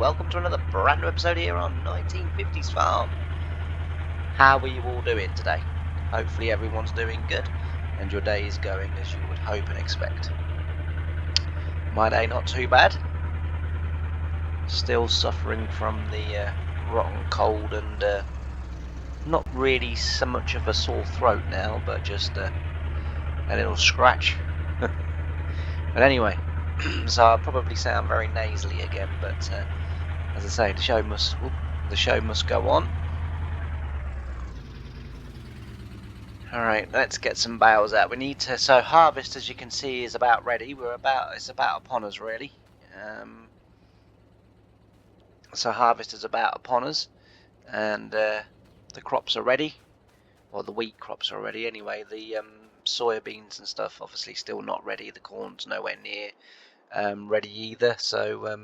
welcome to another brand new episode here on 1950's Farm. How are you all doing today? Hopefully everyone's doing good and your day is going as you would hope and expect. My day not too bad. Still suffering from the rotten cold and not really so much of a sore throat now, but just a little scratch. But anyway, so I'll probably sound very nasally again, but as I say, the show must go on. Alright, let's get some bales out. We need to, so harvest, as you can see, is about ready. It's about upon us, really. So harvest is about upon us, and the crops are ready. Well, the wheat crops are ready anyway. The soybeans and stuff obviously still not ready. The corn's nowhere near ready either. So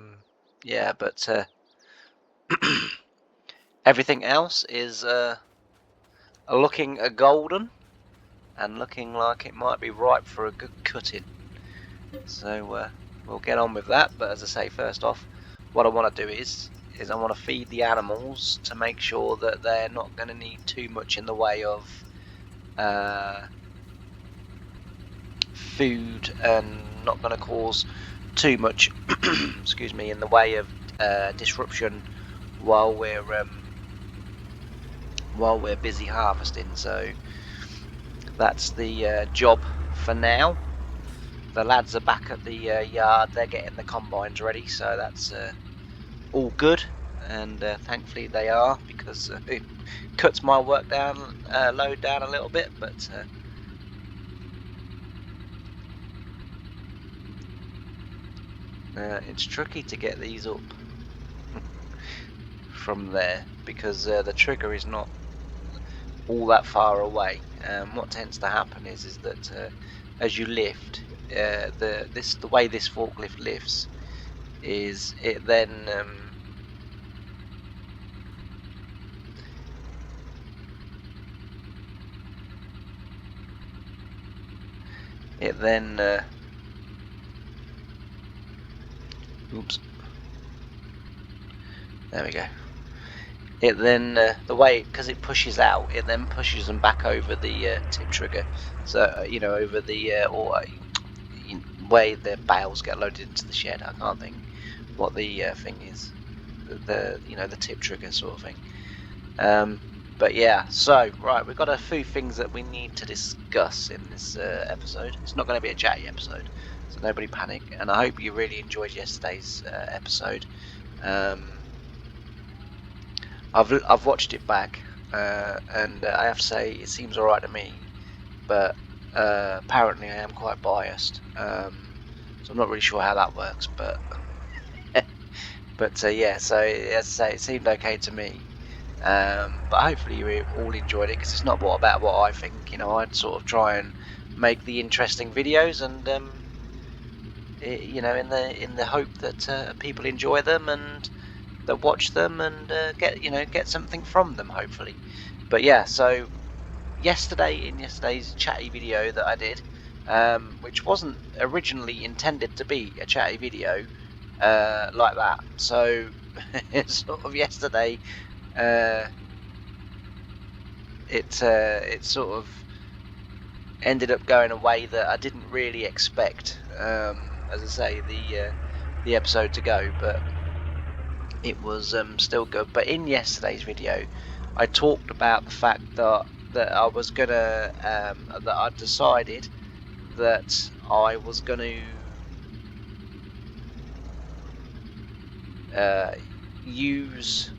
yeah, but everything else is looking golden and looking like it might be ripe for a good cutting. So we'll get on with that. But as I say, first off, what I want to do is I want to feed the animals to make sure that they're not going to need too much in the way of food and not going to cause too much excuse me, in the way of disruption while we're busy harvesting. So that's the job for now. The lads are back at the yard. They're getting the combines ready, so that's all good, and thankfully they are, because it cuts my work load down a little bit, but it's tricky to get these up from there, because the trigger is not all that far away. What tends to happen is that as you lift, the way this forklift lifts is it then oops, there we go. It then the way, because it pushes out, it then pushes them back over the tip trigger. So over the way the bales get loaded into the shed. I can't think what the thing is. The tip trigger sort of thing. But yeah, so right, we've got a few things that we need to discuss in this episode. It's not going to be a chatty episode, so nobody panic. And I hope you really enjoyed yesterday's episode. I've watched it back, and I have to say it seems alright to me, but apparently I am quite biased, so I'm not really sure how that works, but yeah, so as I say, it seemed okay to me, but hopefully you all enjoyed it, because it's not about what I think. I'd sort of try and make the interesting videos, and in the hope that people enjoy them and that watch them and get something from them, hopefully. But yeah, so in yesterday's chatty video that I did, which wasn't originally intended to be a chatty video like that, so sort of yesterday it sort of ended up going a way that I didn't really expect, as I say, the episode to go, but it was still good. But in yesterday's video, I talked about the fact that I was gonna that I decided that I was gonna use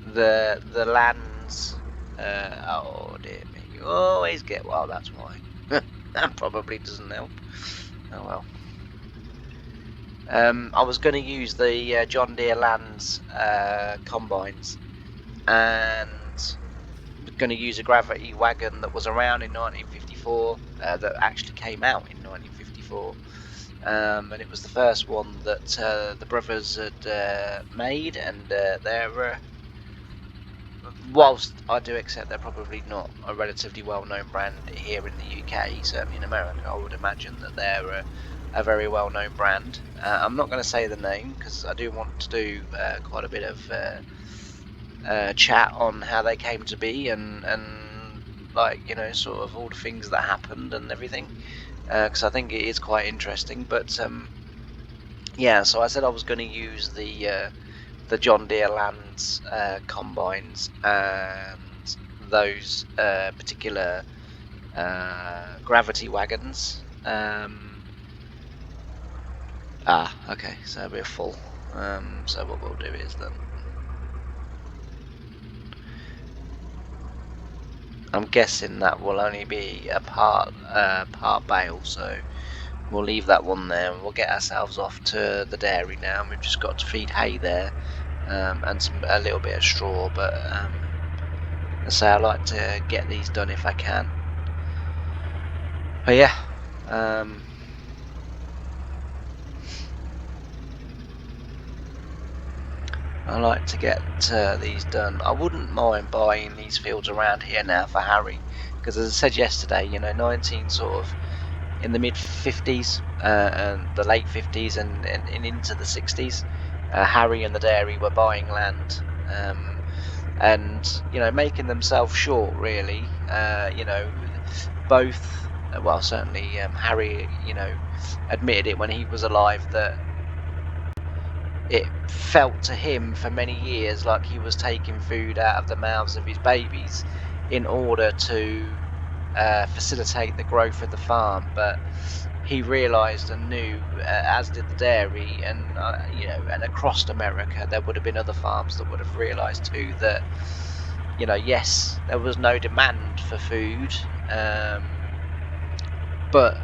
the lands. Oh dear me! You always get, well, that's why. That probably doesn't help. Oh well. I was going to use the John Deere Lands combines, and going to use a gravity wagon that was around in 1954, that actually came out in 1954, and it was the first one that the brothers had made, and they're whilst I do accept they're probably not a relatively well-known brand here in the UK, certainly in America, I would imagine that they're a very well-known brand. I'm not going to say the name because I do want to do quite a bit of chat on how they came to be and like, you know, sort of all the things that happened and everything, because I think it is quite interesting. But yeah, so I said I was going to use the John Deere Lands combines and those particular gravity wagons. Okay, so we're full. So what we'll do is then, I'm guessing that will only be a part bale, so we'll leave that one there and we'll get ourselves off to the dairy now. And we've just got to feed hay there, and a little bit of straw, but I say I like to get these done if I can. But yeah, I like to get these done. I wouldn't mind buying these fields around here now for Harry, because as I said yesterday, you know, 19 sort of in the mid 50s and the late 50s and into the 60s, Harry and the dairy were buying land, and you know, making themselves short really. You know, both, well, certainly Harry, you know, admitted it when he was alive that it felt to him for many years like he was taking food out of the mouths of his babies in order to facilitate the growth of the farm. But he realised and knew, as did the dairy, and you know, and across America there would have been other farms that would have realised too that, you know, yes, there was no demand for food, but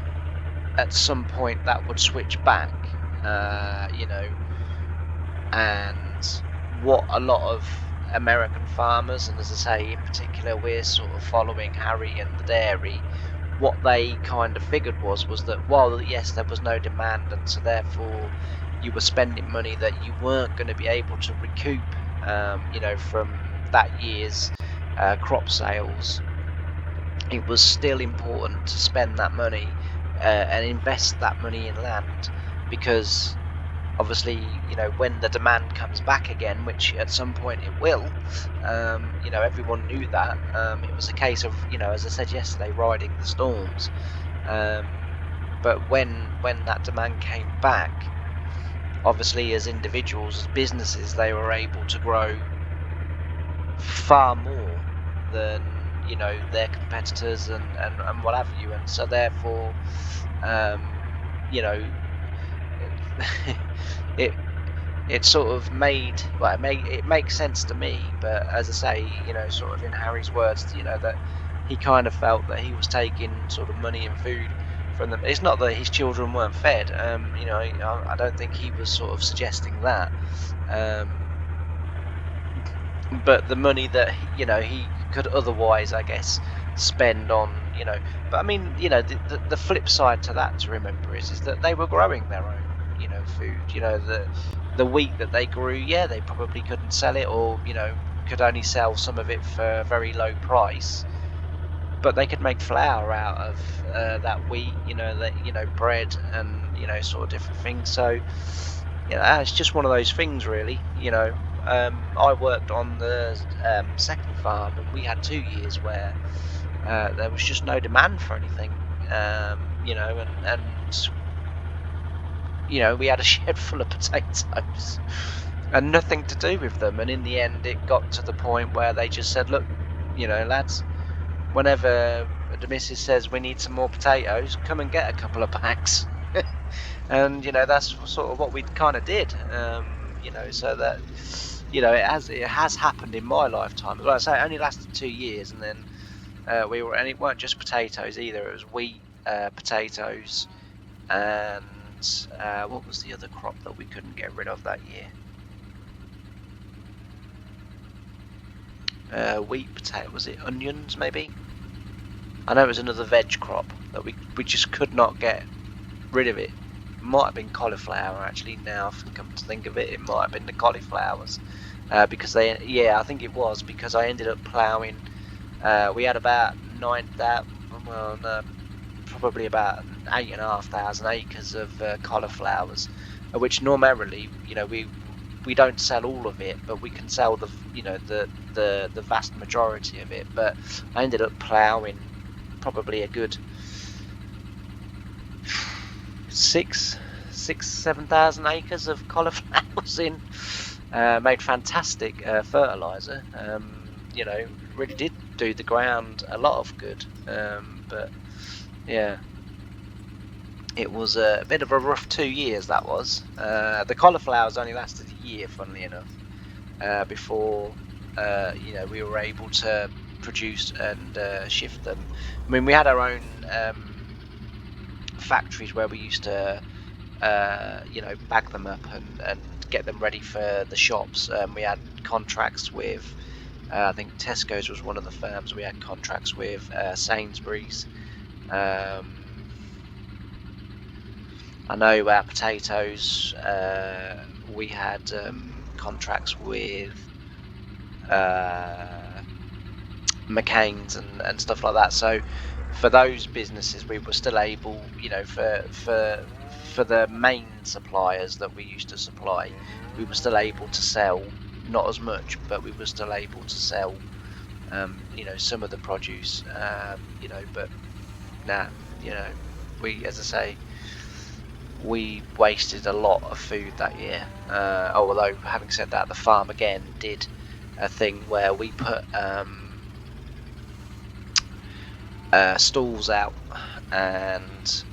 at some point that would switch back, you know. And what a lot of American farmers, and as I say, in particular, we're sort of following Harry and the dairy, what they kind of figured was that while yes, there was no demand, and so therefore you were spending money that you weren't going to be able to recoup, you know, from that year's crop sales, it was still important to spend that money and invest that money in land, because obviously, you know, when the demand comes back again, which at some point it will, you know, everyone knew that. It was a case of, you know, as I said yesterday, riding the storms. But when that demand came back, obviously as individuals, as businesses, they were able to grow far more than, you know, their competitors and what have you. And so therefore, you know, it it sort of made, well, it makes sense to me, but as I say, you know, sort of in Harry's words, you know, that he kind of felt that he was taking sort of money and food from them. It's not that his children weren't fed, you know, I don't think he was sort of suggesting that, but the money that, you know, he could otherwise, I guess, spend on, you know. But I mean, you know, the flip side to that to remember is that they were growing their own, you know, food. You know, the wheat that they grew, yeah, they probably couldn't sell it, or, you know, could only sell some of it for a very low price, but they could make flour out of that wheat, you know, that, you know, bread and, you know, sort of different things. So yeah, it's just one of those things, really. You know, I worked on the second farm, and we had 2 years where there was just no demand for anything. You know, and you know, we had a shed full of potatoes and nothing to do with them. And in the end, it got to the point where they just said, "Look, you know, lads, whenever the missus says we need some more potatoes, come and get a couple of bags." And you know, that's sort of what we kind of did. You know, so that, you know, it has happened in my lifetime. Like I say, it only lasted 2 years, and then and it weren't just potatoes either. It was wheat, potatoes, and what was the other crop that we couldn't get rid of that year? Wheat, potato, was it onions maybe? I know it was another veg crop that we just could not get rid of it. Might have been cauliflower actually. Now if I come to think of it, it might have been the cauliflowers, because I think it was, because I ended up ploughing. We had about 9,000. Well, no, probably about 8,500 acres of cauliflowers, which normally, we don't sell all of it, but we can sell the vast majority of it. But I ended up ploughing probably a good 7,000 acres of cauliflowers in. Made fantastic fertilizer. Really did do the ground a lot of good. But yeah, it was a bit of a rough 2 years, that was. The cauliflowers only lasted a year, funnily enough, before we were able to produce and shift them. I mean, we had our own factories where we used to bag them up and get them ready for the shops. We had contracts with I think Tesco's was one of the firms we had contracts with, Sainsbury's. I know our potatoes, we had contracts with McCain's and stuff like that. So for those businesses, we were still able, for the main suppliers that we used to supply, we were still able to sell, not as much, but we were still able to sell, some of the produce, but nah, we, as I say, we wasted a lot of food that year. Although, having said that, the farm again did a thing where we put stalls out, and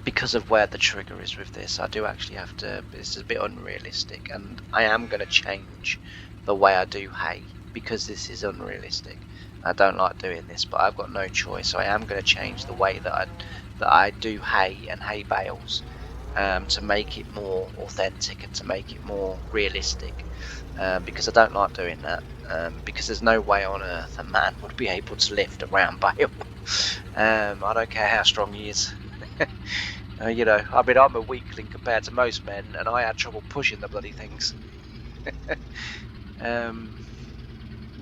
because of where the trigger is with this, I do actually have to, it's a bit unrealistic, and I am going to change the way I do hay, because this is unrealistic. I don't like doing this, but I've got no choice, so I am going to change the way that I do hay and hay bales, to make it more authentic and to make it more realistic, because I don't like doing that, because there's no way on earth a man would be able to lift a round bale. I don't care how strong he is. I mean, I'm a weakling compared to most men, and I had trouble pushing the bloody things.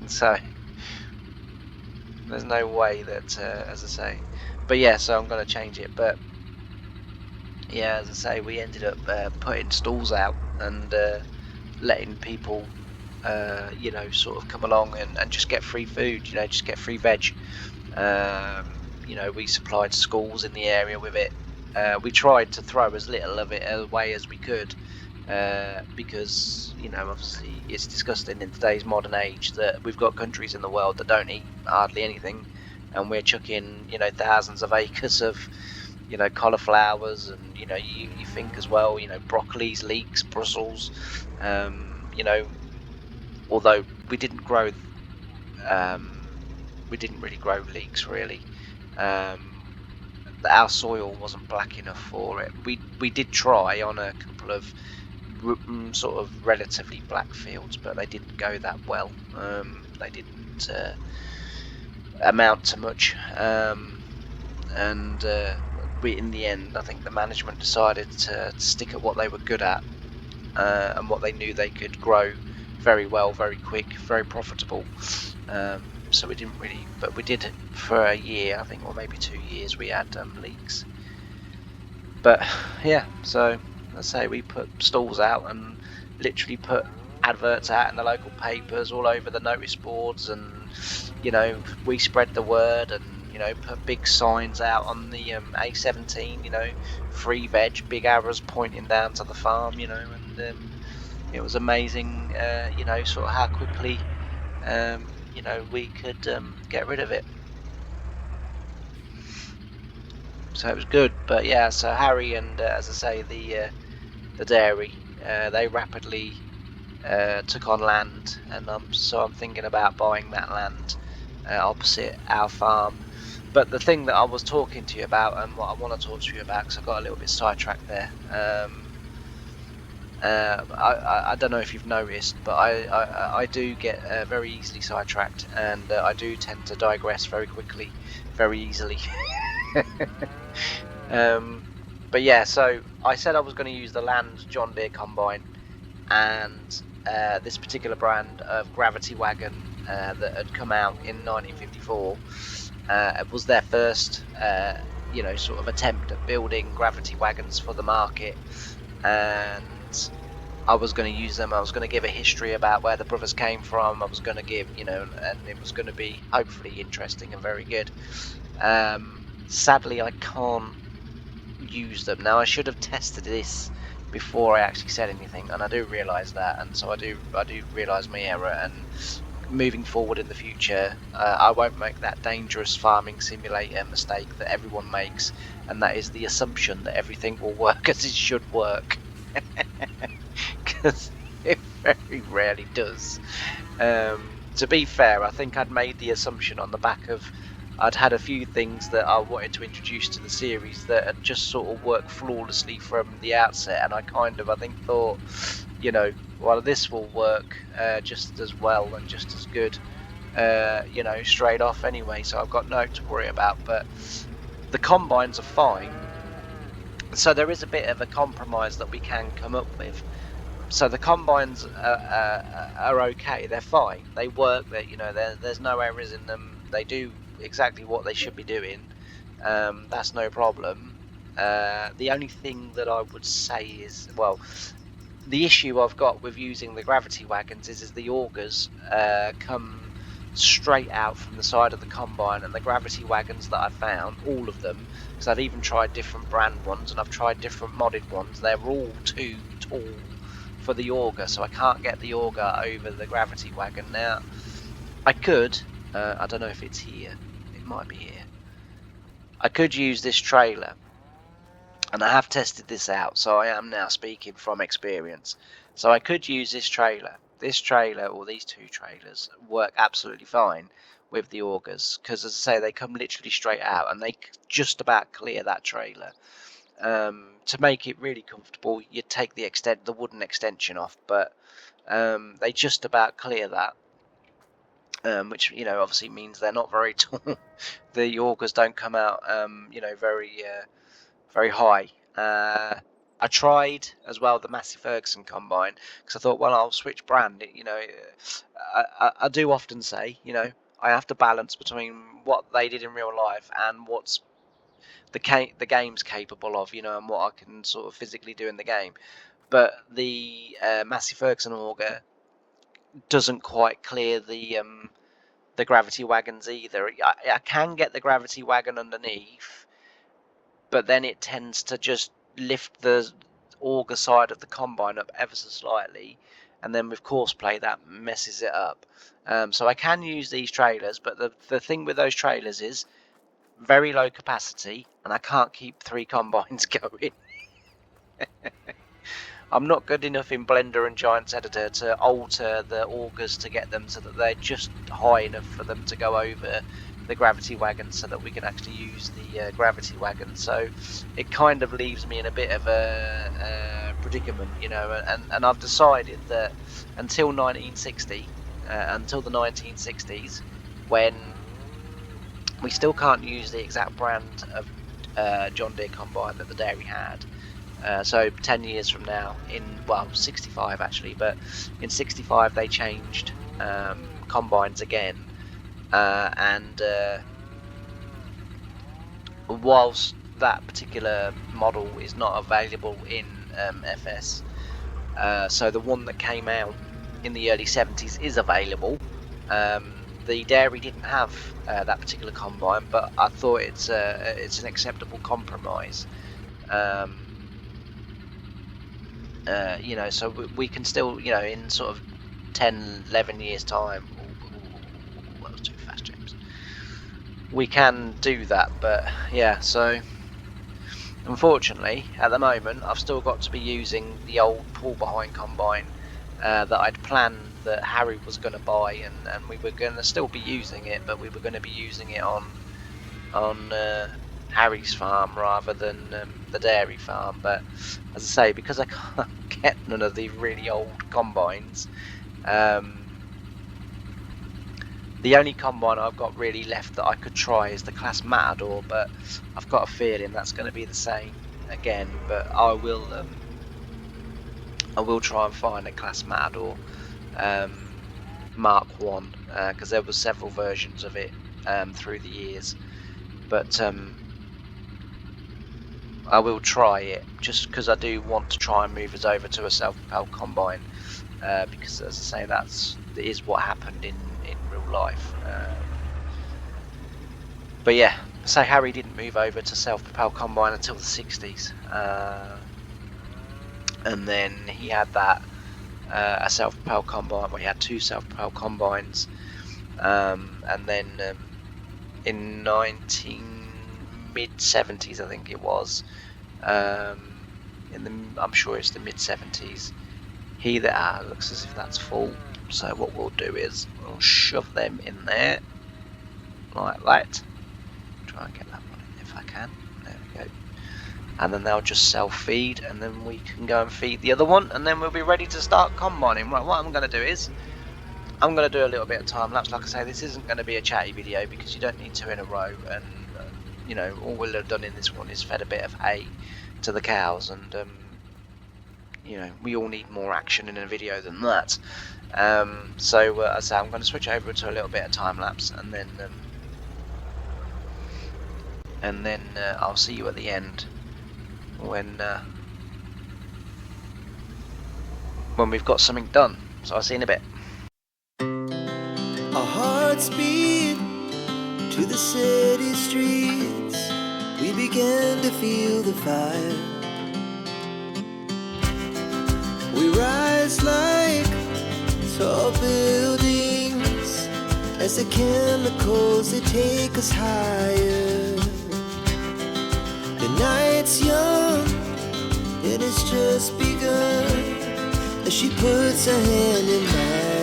So there's no way that, as I say, but yeah, so I'm going to change it. But yeah, as I say, we ended up putting stalls out and letting people, sort of come along and just get free food, just get free veg. We supplied schools in the area with it. We tried to throw as little of it away as we could, because obviously it's disgusting in today's modern age that we've got countries in the world that don't eat hardly anything, and we're chucking thousands of acres of cauliflowers, and you think as well, broccolis, leeks, Brussels, although we didn't really grow leeks really. Our soil wasn't black enough for it. We did try on a couple of sort of relatively black fields, but they didn't go that well. They didn't amount to much, and in the end, I think the management decided to stick at what they were good at, and what they knew they could grow very well, very quick, very profitable. So we didn't really, but we did for a year, I think, or maybe 2 years, we had leeks. But yeah, so let's say we put stalls out and literally put adverts out in the local papers, all over the notice boards, and we spread the word, and put big signs out on the A17, free veg, big arrows pointing down to the farm, and it was amazing, sort of how quickly we could get rid of it. So it was good. But yeah, so Harry and as I say, the dairy, they rapidly took on land, and so I'm thinking about buying that land opposite our farm. But the thing that I was talking to you about, and what I want to talk to you about, because I got a little bit sidetracked there, I don't know if you've noticed, but I do get very easily sidetracked, and I do tend to digress very quickly, very easily. But yeah, so I said I was going to use the Land John Deere combine, and this particular brand of gravity wagon that had come out in 1954. It was their first, sort of attempt at building gravity wagons for the market, and I was going to use them. I was going to give a history about where the brothers came from. I was going to give, and it was going to be hopefully interesting and very good. Sadly, I can't use them now. I should have tested this before I actually said anything, and I do realise that, and so I do realise my error. And moving forward in the future, I won't make that dangerous farming simulator mistake that everyone makes, and that is the assumption that everything will work as it should work, because it very rarely does. To be fair, I think I'd made the assumption on the back of I'd had a few things that I wanted to introduce to the series that had just sort of worked flawlessly from the outset, and I think thought, well, this will work just as well and just as good, straight off anyway, so I've got no to worry about. But the combines are fine, so there is a bit of a compromise that we can come up with. So the combines are okay. They're fine. They work. There's no errors in them. They do exactly what they should be doing. That's no problem. The only thing that I would say is, well, the issue I've got with using the gravity wagons is the augers come straight out from the side of the combine, and the gravity wagons that I found, all of them, because I've even tried different brand ones and I've tried different modded ones, they're all too tall for the auger, so I can't get the auger over the gravity wagon. Now I could, I don't know if it's here, it might be here, I could use this trailer, and I have tested this out, so I am now speaking from experience. So I could use this trailer or these two trailers work absolutely fine with the augers, because as I say, they come literally straight out and they just about clear that trailer. To make it really comfortable, you take the wooden extension off, but they just about clear that, which obviously means they're not very tall. The augers don't come out very high. I tried as well the Massey Ferguson combine, because I thought, well, I'll switch brand. I do often say, I have to balance between what they did in real life and what's the game's capable of, and what I can sort of physically do in the game. But the Massey Ferguson auger doesn't quite clear the gravity wagons either. I can get the gravity wagon underneath, but then it tends to just lift the auger side of the combine up ever so slightly, and then with courseplay that messes it up. So I can use these trailers, but the thing with those trailers is very low capacity, and I can't keep 3 combines going. I'm not good enough in Blender and Giants Editor to alter the augers to get them so that they're just high enough for them to go over the gravity wagon, so that we can actually use the gravity wagon. So it kind of leaves me in a bit of a predicament, and I've decided that until the 1960s, when we still can't use the exact brand of John Deere combine that the dairy had. So 10 years from now, 65 actually, but in 65 they changed combines again, and whilst that particular model is not available in FS, so the one that came out in the early 70s is available. The dairy didn't have that particular combine, but I thought it's an acceptable compromise. So we can still, in sort of 10, 11 years time, that was too fast, James. We can do that, but yeah, so unfortunately, at the moment, I've still got to be using the old pull-behind combine that I'd planned that Harry was going to buy, and we were going to still be using it, but we were going to be using it on Harry's farm rather than the dairy farm. But as I say, because I can't get none of the really old combines, the only combine I've got really left that I could try is the Claas Matador, but I've got a feeling that's going to be the same again. But I will try and find a Claas Matador Mark 1, because there were several versions of it through the years, but I will try it just because I do want to try and move us over to a self-propelled combine, because as I say, that is what happened in real life. But yeah, so Harry didn't move over to self-propelled combine until the 60s, and then he had that a self-propelled combine. Well, he had two self-propelled combines, and then in mid-70s, I think it was, I'm sure it's the mid-70s, looks as if that's full. So what we'll do is we'll shove them in there like that. Try and get that one in if I can. There we go. And then they'll just self-feed, and then we can go and feed the other one, and then we'll be ready to start combining. Right, what I'm going to do is I'm going to do a little bit of time lapse. Like I say, this isn't going to be a chatty video because you don't need two in a row, and you know, all we'll have done in this one is fed a bit of hay to the cows, and you know, we all need more action in a video than that. So as I say, I'm going to switch over to a little bit of time lapse, and then I'll see you at the end when we've got something done. So I'll see you in a bit. Our hearts beat to the city streets. We began to feel the fire. We rise like tall buildings as the chemicals, they take us higher. The night's young, it has just begun, as she puts her hand in mine.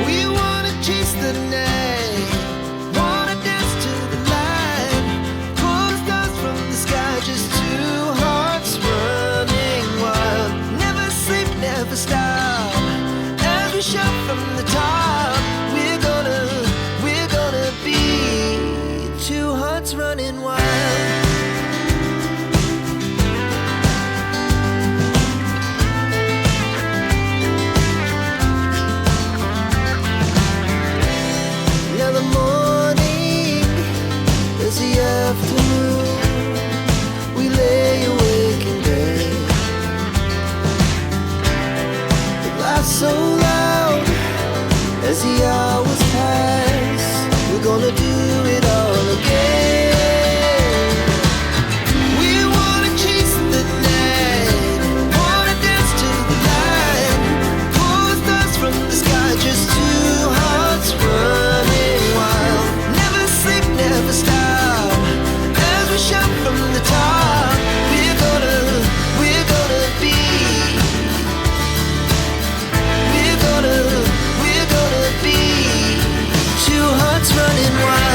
We wanna chase the night, wanna dance to the light, pull the stars from the sky, just two hearts running wild. Never sleep, never stop, as we shout from the top. We're gonna be two hearts running wild. Now the morning is the afternoon. We lay awake in bed. The laughs so loud as the hours pass. We're gonna do it all again. We wanna chase the night, wanna dance to the light, pull the stars from the sky, just two hearts running wild. Never sleep, never stop, as we shout from the top. We're gonna be, we're gonna be two hearts running wild.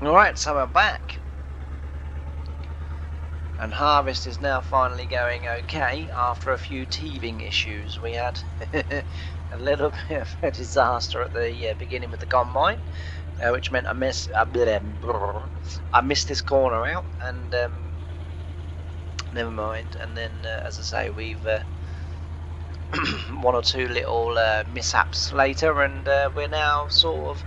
Alright, so we're back. And harvest is now finally going okay after a few teething issues. We had a little bit of a disaster at the beginning with the combine, which meant I missed this corner out, and never mind. And then, as I say, we've one or two little mishaps later, and we're now sort of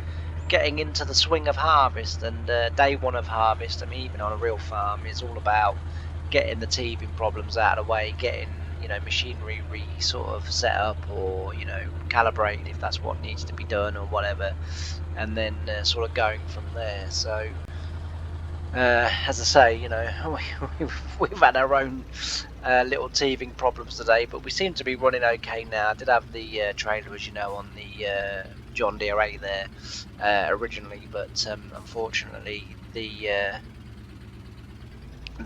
getting into the swing of harvest. And day one of harvest, I mean, even on a real farm, is all about getting the teething problems out of the way, getting machinery sort of set up, or calibrated if that's what needs to be done or whatever, and then sort of going from there. So as I say, we've had our own little teething problems today, but we seem to be running okay now. I did have the trailer, as you know, on the John Deere 8 there originally, but unfortunately the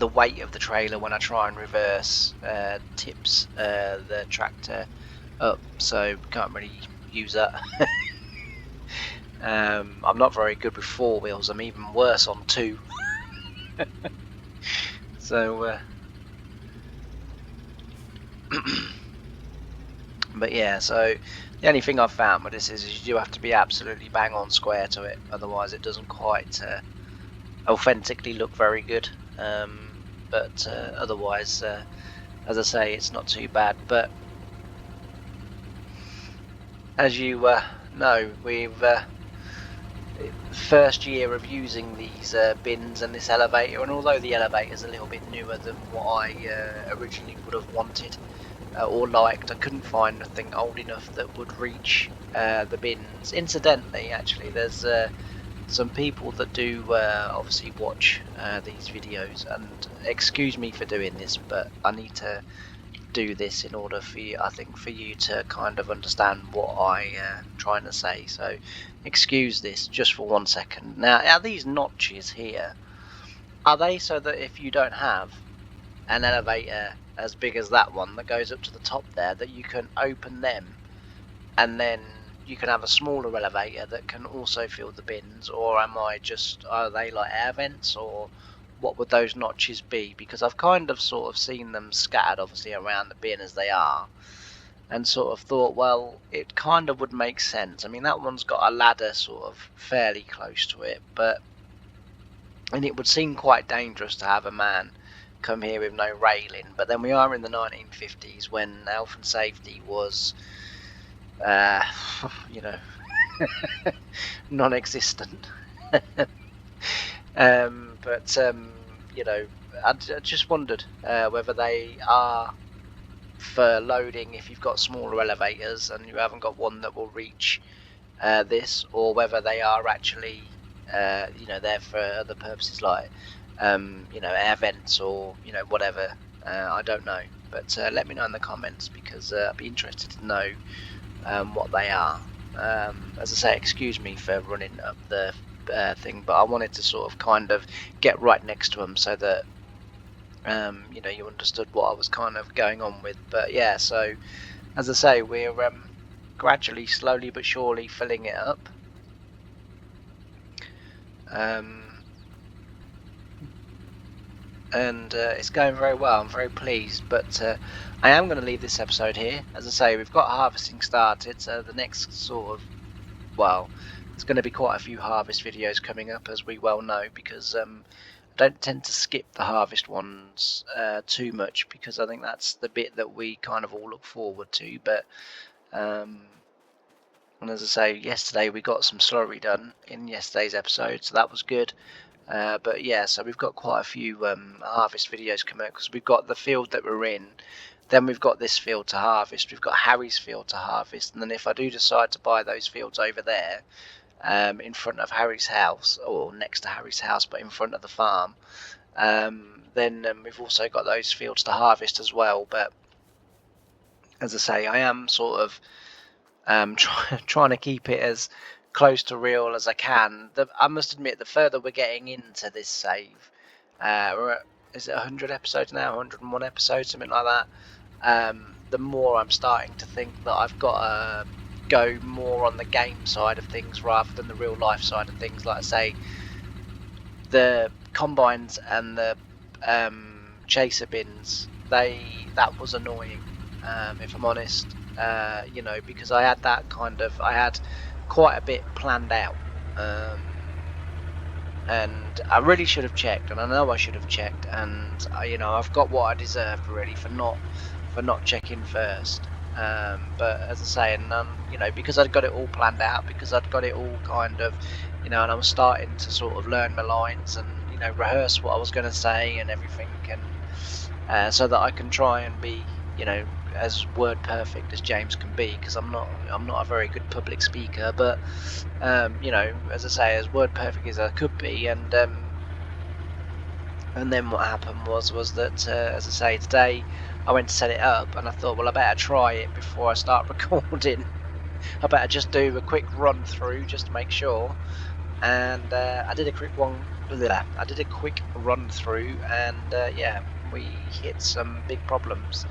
weight of the trailer when I try and reverse tips the tractor up, so can't really use that. I'm not very good with 4 wheels. I'm even worse on 2. So but yeah, so the only thing I've found with this is you do have to be absolutely bang on square to it, otherwise it doesn't quite authentically look very good. But otherwise, as I say, it's not too bad. But as you know, we've first year of using these bins and this elevator, and although the elevator is a little bit newer than what I originally would have wanted or liked, I couldn't find anything old enough that would reach the bins. Incidentally, actually, there's some people that do obviously watch these videos, and excuse me for doing this, but I need to do this in order for you, I think, for you to kind of understand what I'm trying to say. So excuse this just for 1 second. Now, are these notches here, are they so that if you don't have an elevator as big as that one that goes up to the top there, that you can open them and then you can have a smaller elevator that can also fill the bins? Or are they like air vents, or what would those notches be? Because I've kind of sort of seen them scattered obviously around the bin as they are, and sort of thought, well, it kind of would make sense. I mean, that one's got a ladder sort of fairly close to it, and it would seem quite dangerous to have a man come here with no railing. But then we are in the 1950s, when health and safety was you know non-existent. But I just wondered whether they are for loading if you've got smaller elevators and you haven't got one that will reach this, or whether they are actually there for other purposes, like air vents, or whatever. I don't know, but let me know in the comments, because I'd be interested to know what they are. As I say, excuse me for running up the thing, but I wanted to sort of kind of get right next to them so that you understood what I was kind of going on with. But yeah, so as I say, we're gradually, slowly but surely filling it up. And it's going very well. I'm very pleased, but I am going to leave this episode here. As I say, we've got harvesting started, so the next sort of, well, there's going to be quite a few harvest videos coming up, as we well know, because I don't tend to skip the harvest ones too much, because I think that's the bit that we kind of all look forward to. But and as I say, yesterday we got some slurry done in yesterday's episode, so that was good. But yeah, so we've got quite a few harvest videos coming out, because we've got the field that we're in, then we've got this field to harvest, we've got Harry's field to harvest, and then if I do decide to buy those fields over there in front of Harry's house, or next to Harry's house but in front of the farm, then we've also got those fields to harvest as well. But as I say, I am sort of trying to keep it as close to real as I can. I must admit, the further we're getting into this save, we're at, is it 100 episodes now, 101 episodes, something like that, the more I'm starting to think that I've got to go more on the game side of things rather than the real life side of things. Like I say, the combines and the chaser bins, that was annoying, if I'm honest. Because I had quite a bit planned out, and I really should have checked, and I know I should have checked, and I've got what I deserved really for not checking first. But as I say, and because I'd got it all planned out, because I'd got it all kind of, and I was starting to sort of learn my lines and rehearse what I was going to say and everything, and so that I can try and be as word perfect as James can be, because I'm not a very good public speaker, but as I say, as word perfect as I could be, and then what happened was that, as I say, today I went to set it up, and I thought, well, I better try it before I start recording. I better just do a quick run through just to make sure. And I did a quick run through, and yeah, we hit some big problems,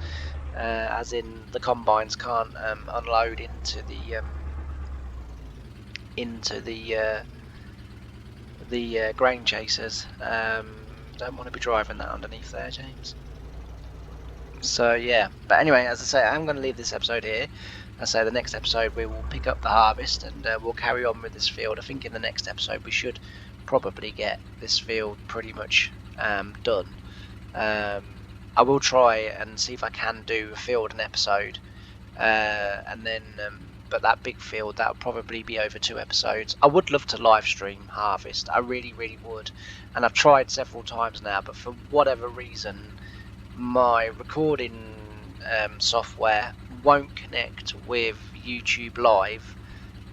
as in the combines can't unload into the grain chasers. Don't want to be driving that underneath there, James. So yeah, but anyway, as I say, I'm going to leave this episode here. I say the next episode we will pick up the harvest, and we'll carry on with this field. I think in the next episode we should probably get this field pretty much done. I will try and see if I can do a field an episode, and then but that big field, that would probably be over 2 episodes. I would love to live stream harvest, I really would, and I've tried several times now, but for whatever reason my recording software won't connect with YouTube Live,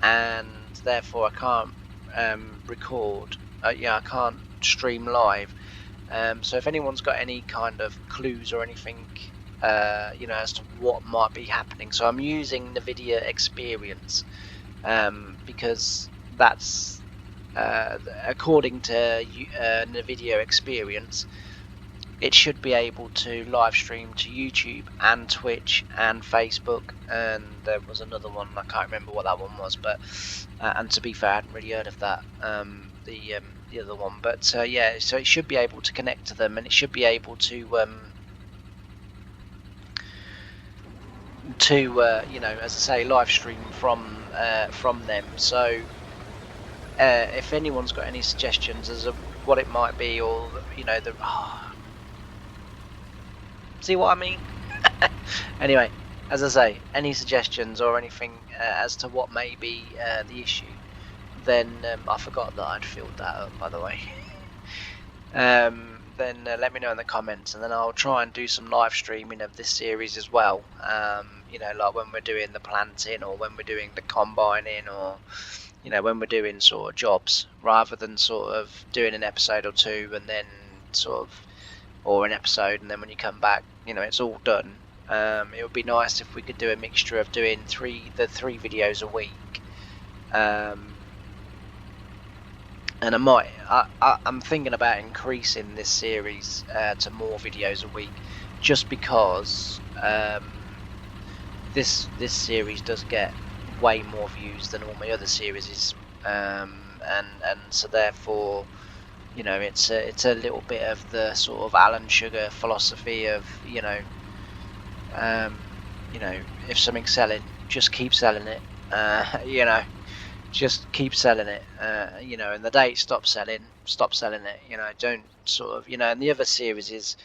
and therefore I can't record. I can't stream live. So if anyone's got any kind of clues or anything, as to what might be happening, so I'm using NVIDIA Experience, because that's according to NVIDIA Experience, it should be able to live stream to YouTube and Twitch and Facebook, and there was another one, I can't remember what that one was, but and to be fair, I hadn't really heard of that, the other one, but yeah, so it should be able to connect to them, and it should be able to as I say, live stream from them. So if anyone's got any suggestions as of what it might be, or see what I mean? Anyway, as I say, any suggestions or anything as to what may be the issue, then I forgot that I'd filled that up, by the way. Then let me know in the comments, and then I'll try and do some live streaming of this series as well. Like when we're doing the planting, or when we're doing the combining, or when we're doing sort of jobs, rather than sort of doing an episode or two and then or an episode, and then when you come back, it's all done. It would be nice if we could do a mixture of doing three videos a week, and I'm thinking about increasing this series to more videos a week, just because this series does get way more views than all my other series, and so therefore, it's a little bit of the sort of Alan Sugar philosophy of if something's selling, just keep selling it. Just keep selling it. And the day it stops selling, stop selling it. Don't sort of and the other series is,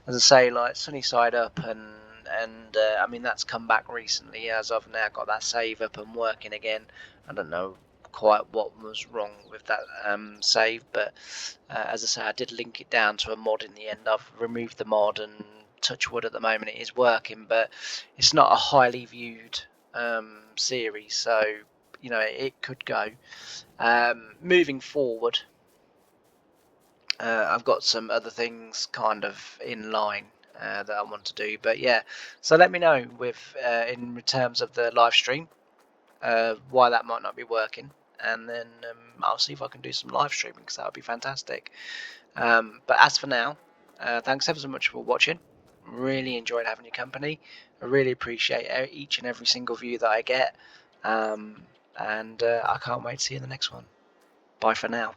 as I say, like Sunny Side Up, and I mean, that's come back recently, as I've now got that save up and working again. I don't know quite what was wrong with that save, but as I say, I did link it down to a mod in the end. I've removed the mod, and touch wood, at the moment it is working, but it's not a highly viewed series, so it could go. Moving forward, I've got some other things kind of in line that I want to do, but yeah, so let me know with in terms of the live stream, why that might not be working, and then I'll see if I can do some live streaming, because that would be fantastic. But as for now, thanks ever so much for watching. Really enjoyed having your company. I really appreciate each and every single view that I get, and I can't wait to see you in the next one. Bye for now.